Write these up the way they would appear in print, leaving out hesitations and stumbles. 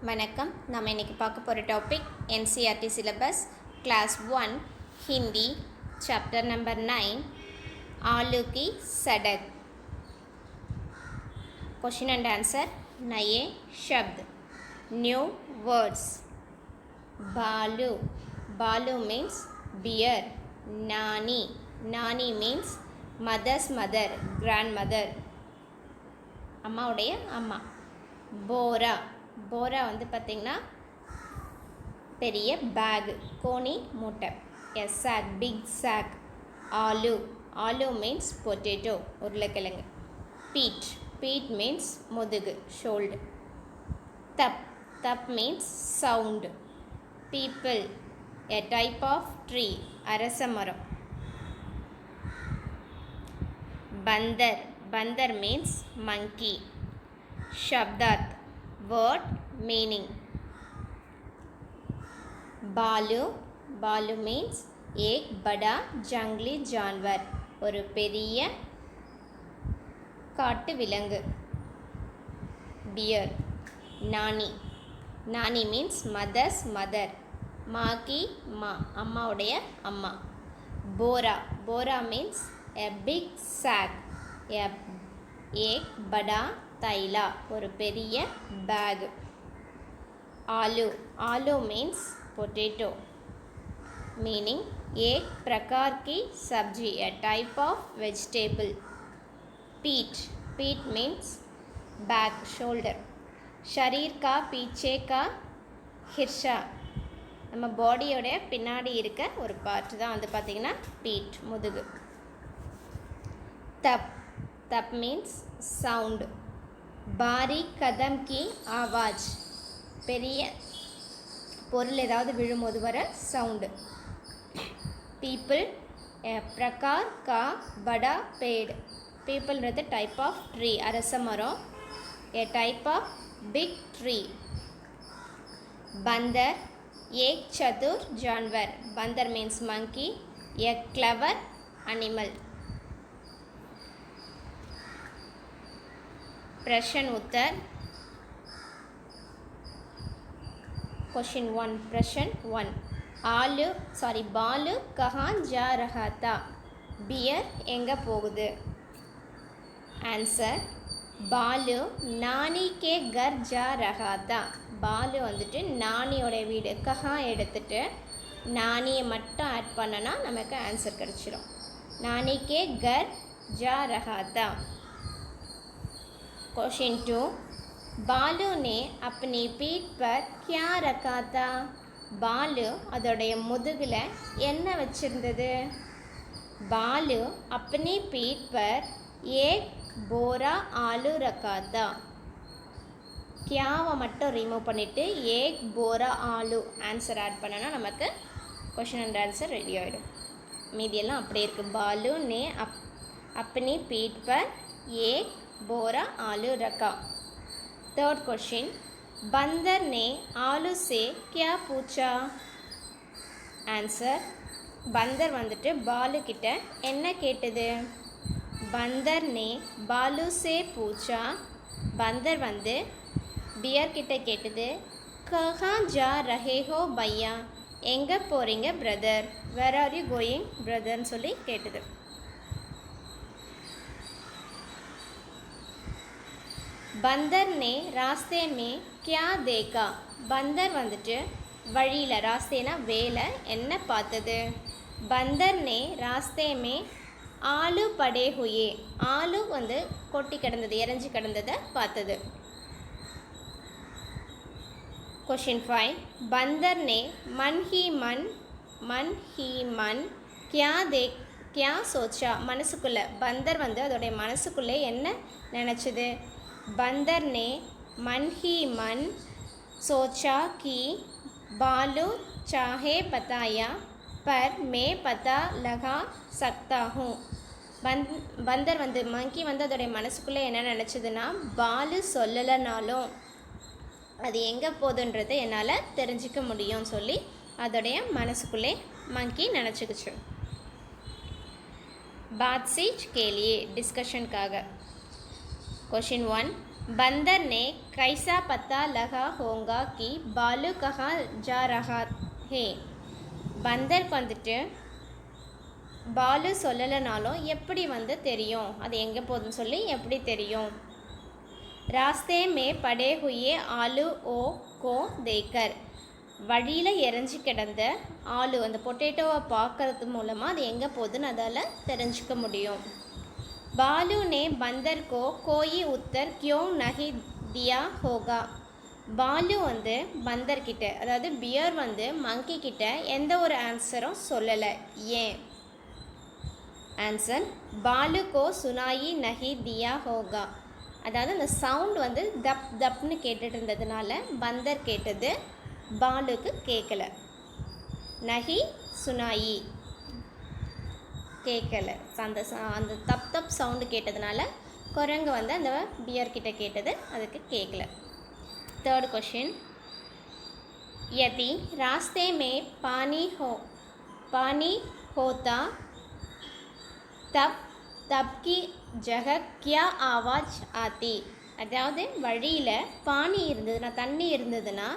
வணக்கம். நம்ம இன்றைக்கி பார்க்க போகிற topic NCERT syllabus class 1 Hindi chapter number 9 आलू की सड़क. Question and answer. नए शब्द, न्यू वर्ड्स. बालू, बालू मीन्स बियर. नानी, नानी मीन्स मदर्स मदर, grandmother, அம்மாவுடைய அம்மா. போரா, போரா வந்து பார்த்திங்கன்னா பெரிய பேக், கோணி மூட்டை. A sack, big sack. Aloo, aloo means potato, உருளைக்கிழங்கு. பீட், பீட் மீன்ஸ் முதுகு, ஷோல்டர். தப், தப் means sound. Peepal, a type of tree, அரச மரம். பந்தர், பந்தர் means monkey. शब्दार्थ, word meaning. बालू, बालू means एक बड़ा जंगली जानवर, ஒரு பெரிய காட்டு விலங்கு. बियर, नानी, नानी means mother's mother, माँ की माँ, அம்மாவுடைய அம்மா. बोरा, बोरा means a big sack, एक बड़ा थैला, ஒரு பெரிய பேக். आलू, आलू means potato, meaning एक प्रकार की सब्जी, a type of vegetable. पीठ, पीठ means back, shoulder. शरीर का पीछे का हिस्सा, நம்ம பாடியோட பின்னாடி இருக்க ஒரு பார்ட் தான் வந்து பார்த்திங்கன்னா பீட், முதுகு. தப், तप मीन्स साउंड. बारी कदम की आवाज़, பெரிய பொருள் ஏதாவது விழும்போது வர சவுண்டு. பீப்புள், எ பிரகார் கா படா பேடு, பீப்புள்ன்றது டைப் ஆஃப் ட்ரீ, அரச மரம், a type of big tree. பந்தர், एक चतुर जानवर, बंदर means monkey, a clever animal. प्रश्न उत्तर. क्वेश्चन 1, प्रश्न 1. आलू बालू कहाँ जा रहा था? बियर எங்க போகுது? आंसर. बालू नानी के घर जा रहा था. பாலு வந்துட்டு நானியோட வீடு, கஹா எடுத்துட்டு நானியை மட்டும் ஆட் பண்ணனா நமக்கு ஆன்சர் கிடச்சிரும். नानी के घर जा रहा था. क्वेश्चन 2. बालू ने अपनी पीठ पर क्या रखा था? பாலு அதோடைய முதுகில் என்ன வச்சிருந்தது? பாலு अपनी पीठ पर एक बोरा आलू रखा था. கியாவை மட்டும் ரிமூவ் பண்ணிவிட்டு ஏக் போரா ஆலு ஆன்சர் ஆட் பண்ணனா நமக்கு கொஷின் அண்ட் ஆன்சர் ரெடி ஆகிடும். மீதியெல்லாம் அப்படியே இருக்குது. பாலு ने अपनी पीठ पर एक बोरा आलू रखा. Third question. बंदर ने आलू से क्या पूछा? आंसर. बंदर வந்துட்டு பாலு கிட்ட என்ன கேட்டது? बंदर ने बालू से पूछा. बंदर வந்து பியர் கிட்ட கேட்டது, கஹா ஜா ரஹே ஹோ பையா, எங்கே போகிறீங்க brother, where are you going பிரதர்னு சொல்லி கேட்டது. பந்தர் நே ராஸ்தே மே கியா தேக்கா. பந்தர் வந்துட்டு வழியில், ராஸ்தேனா வேலை, என்ன பார்த்தது? பந்தர் நே ராஸ்தே மே ஆலு படே ஹுயே, ஆலு வந்து கொட்டி கிடந்தது, எரிஞ்சு கிடந்ததை பார்த்தது. क्वेश्चन 5. बंदर ने मन ही मन क्या सोचा. மனசுக்குள்ளே, பந்தர் வந்து அதோடைய மனசுக்குள்ளே என்ன நினச்சிது? बंदर ने मन ही मन सोचा कि बालू चाहे बताया पर मैं पता लगा सकता हूँ. பந்தர் வந்து மங்கி வந்து அதோடைய மனசுக்குள்ளே என்ன நினச்சதுன்னா, பாலு சொல்லலைனாலும் அது எங்கே போகுதுன்றதை என்னால் தெரிஞ்சிக்க முடியும்னு சொல்லி அதோடைய மனசுக்குள்ளே மங்கி நினச்சிக்கிச்சு. बातचीत के लिए डिस्कशन कागा. क्वेश्चन 1. बंदर ने कैसा पता लगा होगा कि बालू कहाँ जा रहा है பந்தருக்கு வந்துட்டு பாலு சொல்லலைனாலும் எப்படி வந்து தெரியும், அது எங்கே போகுதுன்னு சொல்லி எப்படி தெரியும். ராஸ்தே மே படே ஹுயே ஆலு ஓ கோ தேக்கர், வழியில் எரிஞ்சு கிடந்த ஆலு அந்த பொட்டேட்டோவை பார்க்கறது மூலமாக அது எங்கே போகுதுன்னு அதால் தெரிஞ்சுக்க முடியும். பாலு நே பந்தர் கோ கோயி உத்தர் கியோ நஹி தியா ஹோகா, பாலு வந்து பந்தர்கிட்ட அதாவது பியர் வந்து மங்கி கிட்ட எந்த ஒரு ஆன்சரும் சொல்லலை, ஏன். ஆன்சர் பாலு கோ சுனாயி நஹி தியா ஹோகா, அதாவது அந்த சவுண்ட் வந்து தப் தப்னு கேட்டுட்டு இருந்ததுனால பந்தர் கேட்டது, பாலுக்கு கேட்கல. நஹி சுனாயி கேட்கல, அந்த தப் தப் சவுண்டு கேட்டதுனால குரங்கு வந்து அந்த பியர்கிட்ட கேட்டது, அதுக்கு கேட்கல. थर्ड क्वेश्चन, यदि रास्ते में पानी होता तब की जगह क्या आवाज़ आती, அதாவது வழியில் பானி இருந்ததுன்னா தண்ணி இருந்ததுன்னா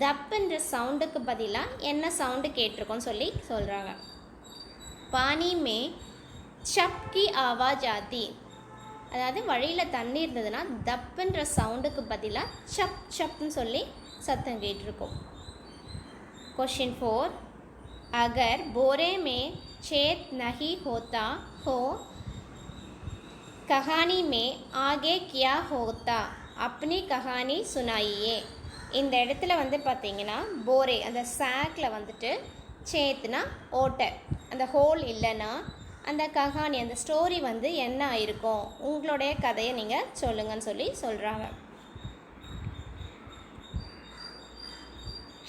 தப்புன்ற சவுண்டுக்கு பதிலாக என்ன சவுண்டு கேட்டிருக்கோன்னு சொல்லி சொல்கிறாங்க. பானி மே சப் கி ஆவாஜ் ஆத்தி, அதாவது வழியில் தண்ணி இருந்ததுன்னா தப்புன்ற சவுண்டுக்கு பதிலாக சப் சப்னு சொல்லி சத்தம் கேட்டிருக்கோம். क्वेश्चन 4, अगर बोरे में छेद नहीं होता हो कहानी में आगे क्या होता, अपनी कहानी सुनाइए. இந்த இடத்துல வந்து பார்த்தீங்கன்னா போரே அந்த சாக்கில் வந்துட்டு சேத்துனா ஓட்டை, அந்த ஹோல் இல்லைன்னா அந்த கஹானி அந்த ஸ்டோரி வந்து என்ன ஆயிருக்கும், உங்களுடைய கதையை நீங்கள் சொல்லுங்கன்னு சொல்லி சொல்கிறாங்க.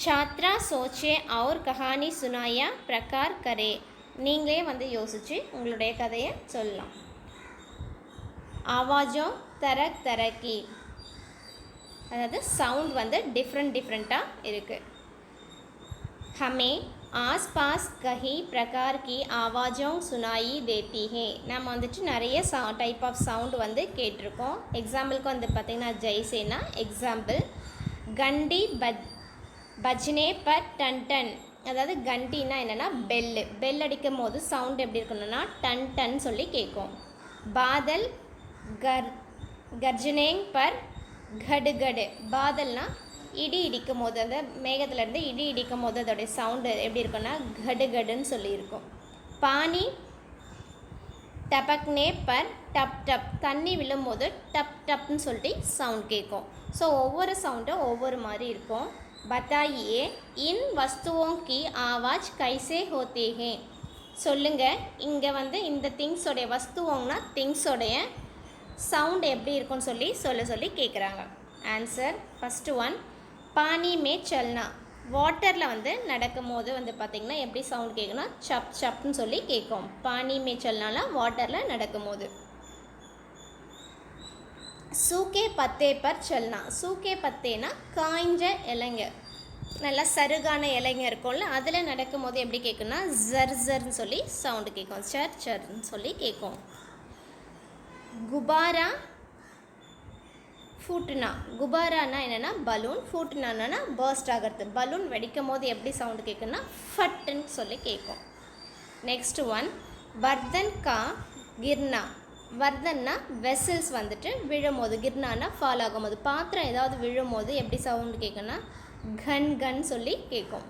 छात्रा सोचे और कहानी सुनाया प्रकार करे, நீங்களே வந்து யோசித்து உங்களுடைய கதையை சொல்லலாம். ஆவாஜோ தரக் தரக்கி, அதாவது சவுண்ட் வந்து டிஃப்ரெண்ட்டாக இருக்குது. हमें आस पास कई प्रकार की आवाज़ों सुनाई देती है, நம்ம வந்துட்டு நிறைய டைப் ஆஃப் சவுண்டு வந்து கேட்டிருக்கோம். எக்ஸாம்பிளுக்கு வந்து பார்த்திங்கன்னா ஜெய்சேனா எக்ஸாம்பிள் கண்டி பஜ்னே பர் டன் டன், அதாவது கண்டின்னா என்னென்னா பெல் அடிக்கும் போது சவுண்ட் எப்படி இருக்கணும்னா டன் டன் சொல்லி கேட்கும். பாதல் கர்ஜனேங் பர் கடு கடு, பாதல்னா இடி இடிக்கும் போது அந்த மேகத்துலேருந்து இடி இடிக்கும் போது அதோடைய சவுண்டு எப்படி இருக்குன்னா கடு கடுன்னு சொல்லியிருக்கும். பானி டபக்னே பர் டப் டப், தண்ணி விழும் போது டப் டப்னு சொல்லிட்டு சவுண்ட் கேட்கும். ஸோ ஒவ்வொரு சவுண்டும் ஒவ்வொரு மாதிரி இருக்கும். பத்தாயியே இன் வஸ்துவோं की आवाज़ कैसे होती है, சொல்லுங்கள் இங்கே வந்து இந்த திங்ஸோடைய வஸ்துவோம்னா திங்ஸோடைய சவுண்ட் எப்படி இருக்குன்னு சொல்லி கேட்குறாங்க. ஆன்சர் ஃபஸ்ட்டு ஒன், பானி மே சல்னா, வாட்டரில் வந்து நடக்கும் போது வந்து பார்த்திங்கன்னா எப்படி சவுண்ட் கேட்குன்னா சப் சப்னு சொல்லி கேட்கும். பானி மே சல்னால வாட்டரில் நடக்கும் போது. சூக்கே பத்தே பர் சல்னா, சூக்கே பத்தேனா காய்ஞ்ச இலைங்க, நல்லா சருகான இலைங்க இருக்கும்ல, அதில் நடக்கும் போது எப்படி கேட்குன்னா ஜர் ஜர்ன்னு சொல்லி சவுண்டு கேட்கும், சர் சர்ன்னு சொல்லி கேட்கும். குபாரா ஃபூட்டுனா, குபாரானா என்னென்னா பலூன், ஃபூட்டுனானா பர்ஸ்ட் ஆகிறது, பலூன் வெடிக்கும் போது எப்படி சவுண்டு கேட்குன்னா ஃபட்டுன்னு சொல்லி கேட்கும். நெக்ஸ்ட் ஒன், வர்தன் கா கிர்னா, வர்தன்னா வெசல்ஸ் வந்துட்டு விழும்போது, கிர்னானா ஃபால் ஆகும்போது, பாத்திரம் ஏதாவது விழும்போது எப்படி சவுண்டு கேட்குன்னா கன் கன் சொல்லி கேட்கும்.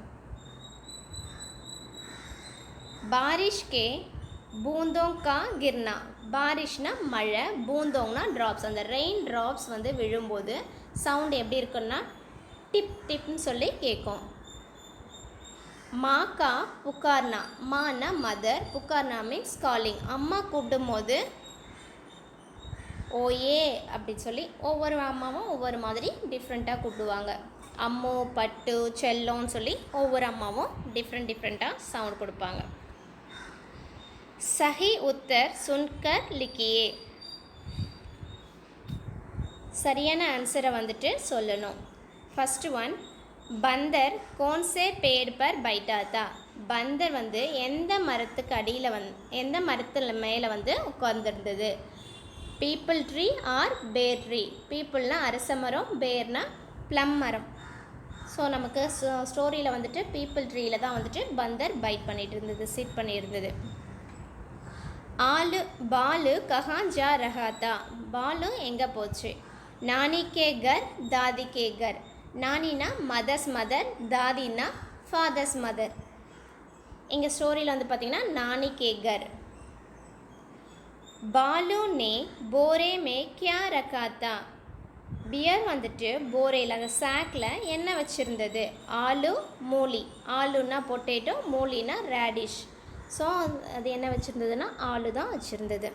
பாரிஷ் கே பூந்தோங் கா கிர்னா, பாரிஷ்னா மழை, பூந்தோங்னா ட்ராப்ஸ், அந்த ரெயின் ட்ராப்ஸ் வந்து விழும்போது சவுண்ட் எப்படி இருக்குன்னா டிப் டிப்னு சொல்லி கேட்கும். மாக்கா புகார்னா, மானா மதர், புகார்னா மீன்ஸ் காலிங், அம்மா கூப்பிடும் போது ஓயே அப்படின்னு சொல்லி ஒவ்வொரு அம்மாவும் ஒவ்வொரு மாதிரி டிஃப்ரெண்ட்டாக கூப்பிடுவாங்க. அம்மு பட்டு செல்லோன்னு சொல்லி ஒவ்வொரு அம்மாவும் டிஃப்ரெண்ட்டாக சவுண்ட் கொடுப்பாங்க. सही उत्तर सुनकर लिखिए, சரியான ஆன்சரை வந்துட்டு சொல்லணும். ஃபஸ்ட்டு ஒன், பந்தர் கோன்சே பேட் பர் பைட்டாத்தா, பந்தர் வந்து எந்த மரத்துக்கு அடியில் எந்த மரத்தில் மேலே வந்து உட்கார்ந்துருந்தது. பீப்பிள் ட்ரீ ஆர் பேர் ட்ரீ. பீப்புள்னா அரச மரம், பேர்னா ப்ளம் மரம். ஸோ நமக்கு ஸ்டோரியில் வந்துட்டு பீப்பிள் ட்ரீயில் தான் வந்துட்டு பந்தர் பைட் பண்ணிட்டு இருந்தது, சிட் பண்ணியிருந்தது. பாலு கஹான் ஜா ரஹா தா. பாலு எங்கே போச்சு? நானி கே கர் தாதி கே கர். நானினா மதர்ஸ் மதர், தாதினா ஃபாதர்ஸ் மதர். இங்கே ஸ்டோரியில் வந்து பார்த்திங்கன்னா நானி கே கர். பாலு நே போரே மே கியா ரக்கா தா. பியர் வந்துட்டு போரேயில் அந்த சாக்கில் என்ன வச்சுருந்தது? ஆலு மூலி. ஆலுன்னா பொட்டேட்டோ, மூலினா ரேடிஷ். ஸோ அது என்ன வச்சுருந்ததுன்னா ஆலு தான் வச்சுருந்தது,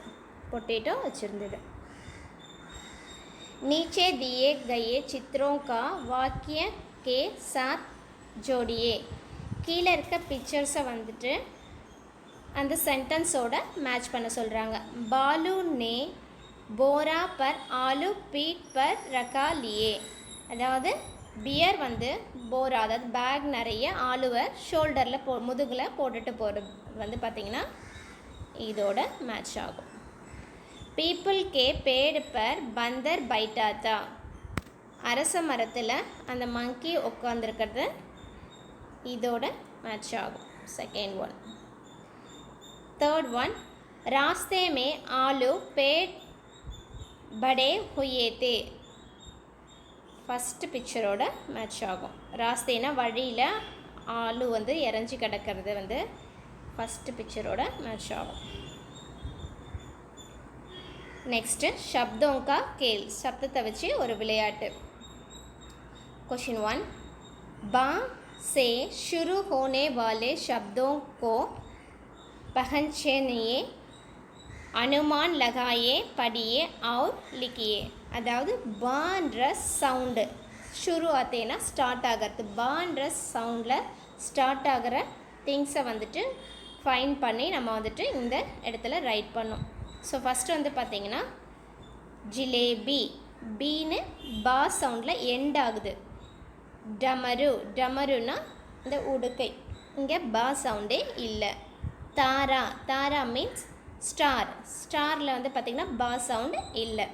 பொட்டேட்டோ வச்சுருந்தது. नीचे दिए गए चित्रों का वाक्य के साथ जोड़िए. கீழே இருக்க பிக்சர்ஸை வந்துட்டு அந்த சென்டென்ஸோட மேட்ச் பண்ண சொல்கிறாங்க. பாலு நே போரா பர் ஆலு பீட் பர் ரக்கா லியே. அதாவது பியர் வந்து போரா, அதாவது பேக் நிறைய ஆலுவை ஷோல்டரில் முதுகில் போட்டுட்டு போகிறது வந்து பார்த்திங்கன்னா இதோட மேட்ச் ஆகும். பீப்புள் கே பேடு பர் பந்தர் பைட்டாத்தா. அரச மரத்தில் அந்த மங்கி உட்காந்துருக்கிறது இதோட மேட்ச் ஆகும். Second one. Third one. ராஸ்தே மே ஆலு பேட் படே ஹுயே தே. ஃபஸ்ட்டு பிக்சரோட மேட்ச் ஆகும். ராஸ்தேனா வழியில் ஆலு வந்து இறஞ்சி கிடக்கிறது வந்து ஃபஸ்ட்டு பிக்சரோட மேட்ச் ஆகும். நெக்ஸ்ட்டு ஷப்தோங்கா கேல். சப்தத்தை வச்சு ஒரு விளையாட்டு. क्वेश्चन 1. बा से शुरू होने वाले शब्दों को पहचानिए, अनुमान लगाइए, पढ़िए और लिखिए. அதாவது பான்ற சவுண்டு ஷுரு ஆத்தேனா ஸ்டார்ட் ஆகிறது. பான்ற சவுண்டில் ஸ்டார்ட் ஆகிற திங்ஸை வந்துட்டு ஃபைன் பண்ணி நம்ம வந்துட்டு இந்த இடத்துல ரைட் பண்ணோம். ஸோ ஃபஸ்ட்டு வந்து பார்த்திங்கன்னா ஜிலேபி. பீன்னு பா சவுண்டில் எண்ட் ஆகுது. டமரு. டமருன்னா இந்த உடுக்கை, இங்கே பா சவுண்டே இல்லை. தாரா. தாரா மீன்ஸ் ஸ்டார். ஸ்டாரில் வந்து பார்த்திங்கன்னா பா சவுண்டு இல்லை.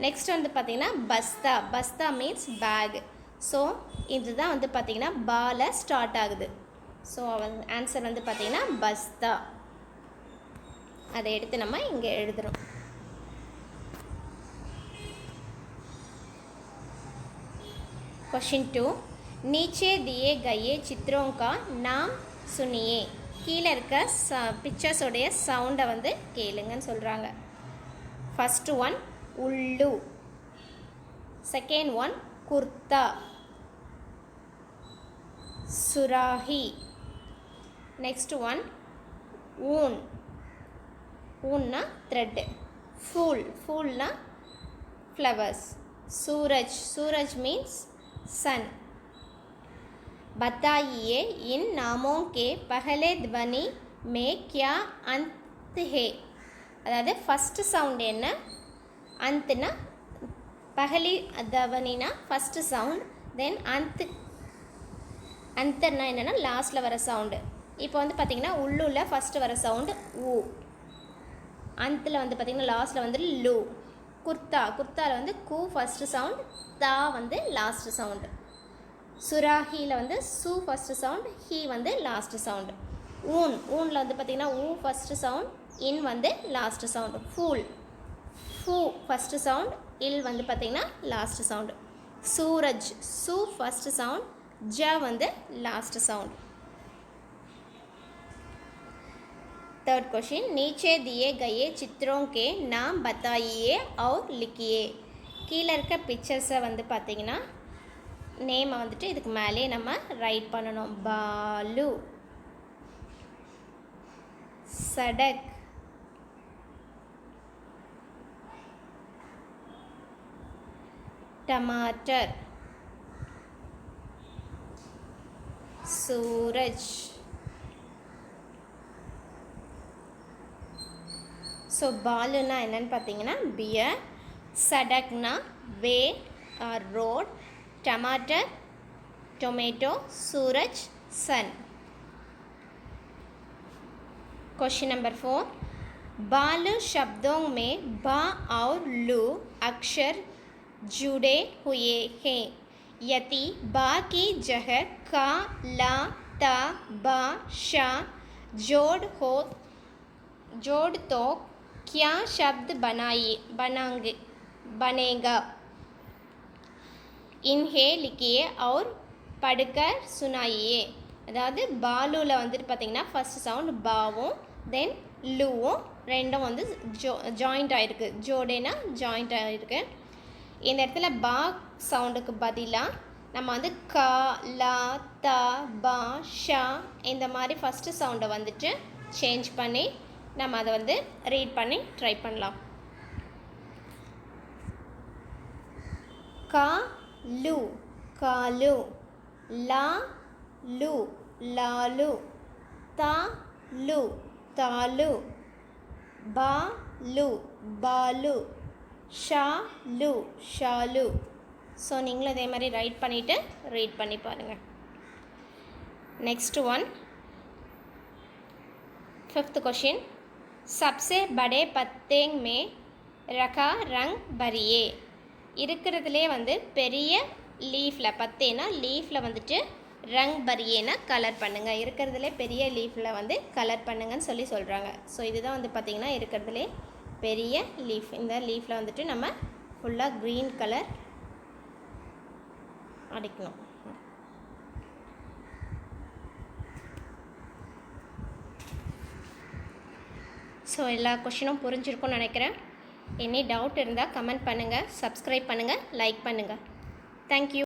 நெக்ஸ்ட் வந்து பார்த்திங்கன்னா பஸ்தா. பஸ்தா மீன்ஸ் பேக். ஸோ இதுதான் வந்து பார்த்திங்கன்னா பால ஸ்டார்ட் ஆகுது. ஸோ ஆன்சர் வந்து பார்த்திங்கன்னா பஸ்தா. அதை எடுத்து நம்ம இங்கே எழுதுகிறோம். क्वेश्चन 2. नीचे दिए गए चित्रों का नाम सुनिए. கீழே இருக்க பிக்சர்ஸோடைய சவுண்டை வந்து கேளுங்கன்னு சொல்கிறாங்க. ஃபஸ்ட்டு ஒன் உள்ளு. செகண்ட் ஒன் குர்தா. சுராஹி. நெக்ஸ்ட் ஒன் ஊன். ஊன்னா த்ரெட்டு. ஃபூல். ஃபூல்னா ஃப்ளவர்ஸ். सूरज. सूरज मीन्स सन. बताइए इन नामों के पहले ध्वनि में क्या अंत है. अதாவது ஃபஸ்ட்டு சவுண்ட் என்ன, அந்த்னா பஹலி தவனினா ஃபஸ்ட்டு சவுண்ட், தென் அந்தர்னா என்னென்னா லாஸ்ட்டில் வர சவுண்டு. இப்போ வந்து பார்த்திங்கன்னா உள்ளுல ஃபஸ்ட்டு வர சவுண்டு ஊ, அந்தில் வந்து பார்த்திங்கன்னா லாஸ்ட்டில் வந்து லூ. குர்தா. குர்த்தாவில் வந்து கூ ஃபஸ்ட்டு சவுண்ட், தா வந்து லாஸ்ட்டு சவுண்டு. சுராஹியில் வந்து சூ ஃபஸ்ட்டு சவுண்ட், ஹீ வந்து லாஸ்ட்டு சவுண்டு. ஊன். ஊனில் வந்து பார்த்திங்கன்னா ஊ ஃபஸ்ட்டு சவுண்ட், இன் வந்து லாஸ்ட்டு சவுண்டு. ஃபூல். ஃபூ ஃபஸ்ட்டு சவுண்ட், இல் வந்து பார்த்திங்கன்னா லாஸ்ட்டு சவுண்டு. சூரஜ். சூ ஃபஸ்ட்டு சவுண்ட், ஜ வந்து லாஸ்ட்டு சவுண்ட். Third question. नीचे दिए गए चित्रों के नाम बताइए और लिखिए. கீழே இருக்க பிக்சர்ஸை வந்து பார்த்திங்கன்னா நேமை வந்துட்டு இதுக்கு மேலே நம்ம ரைட் பண்ணணும். பாலு, சடக், टमाटर, सूरज. ஸோ பாலுனா என்னன்னு பார்த்தீங்கன்னா பியர், சடக்னா வே ஆர் ரோட், டமாட்டர் டொமேட்டோ, சூரஜ் சன். Question number 4. बालू शब्दों में बा और लू अक्षर जुड़े हुए हैं। यदि बा की जगह का, ला, ता, बा, शा जोड़ तो क्या शब्द बनेगा? इन्हें लिखिए और पढ़कर सुनाइए. அதாவது பாலுவில் வந்துட்டு பார்த்தீங்கன்னா ஃபஸ்ட் சவுண்ட் பாவும் தென் லூவும் ரெண்டும் வந்து ஜாயிண்ட் ஆகிருக்கு. ஜோடேனா ஜாயிண்ட் ஆகிருக்கு. இந்த இடத்துல பா சவுண்டுக்கு பதிலாக நம்ம வந்து கா, லா, தா, பா, ஷா இந்த மாதிரி ஃபஸ்ட்டு சவுண்டை வந்துட்டு சேஞ்ச் பண்ணி நம்ம அதை வந்து ரீட் பண்ணி ட்ரை பண்ணலாம். கா லு காலு, லா லு லாலு, தா லு தாலு, பா லு பாலு, ஷா லு ஷாலு. ஸோ நீங்களும் இதே மாதிரி ரைட் பண்ணிவிட்டு ரீட் பண்ணி பாருங்கள். Next one, 5th question. सबसे बड़े पत्ते में रखा रंग भरिए. இருக்கிறதுலே வந்து பெரிய லீஃபில், பத்தேனா லீஃபில் வந்துட்டு ரங் பரியேனா கலர் பண்ணுங்கள். இருக்கிறதுலே பெரிய லீஃபில் வந்து கலர் பண்ணுங்கன்னு சொல்கிறாங்க. ஸோ இதுதான் வந்து பார்த்திங்கன்னா இருக்கிறதுலே பெரிய லீஃப். இந்த லீஃபில் வந்துட்டு நம்ம ஃபுல்லாக க்ரீன் கலர் அடிக்கணும். ஸோ எல்லா கொஷினும் புரிஞ்சிருக்கும்னு நினைக்கிறேன். எனி டவுட் இருந்தால் கமெண்ட் பண்ணுங்கள், சப்ஸ்கிரைப் பண்ணுங்கள், லைக் பண்ணுங்கள். தேங்க்யூ.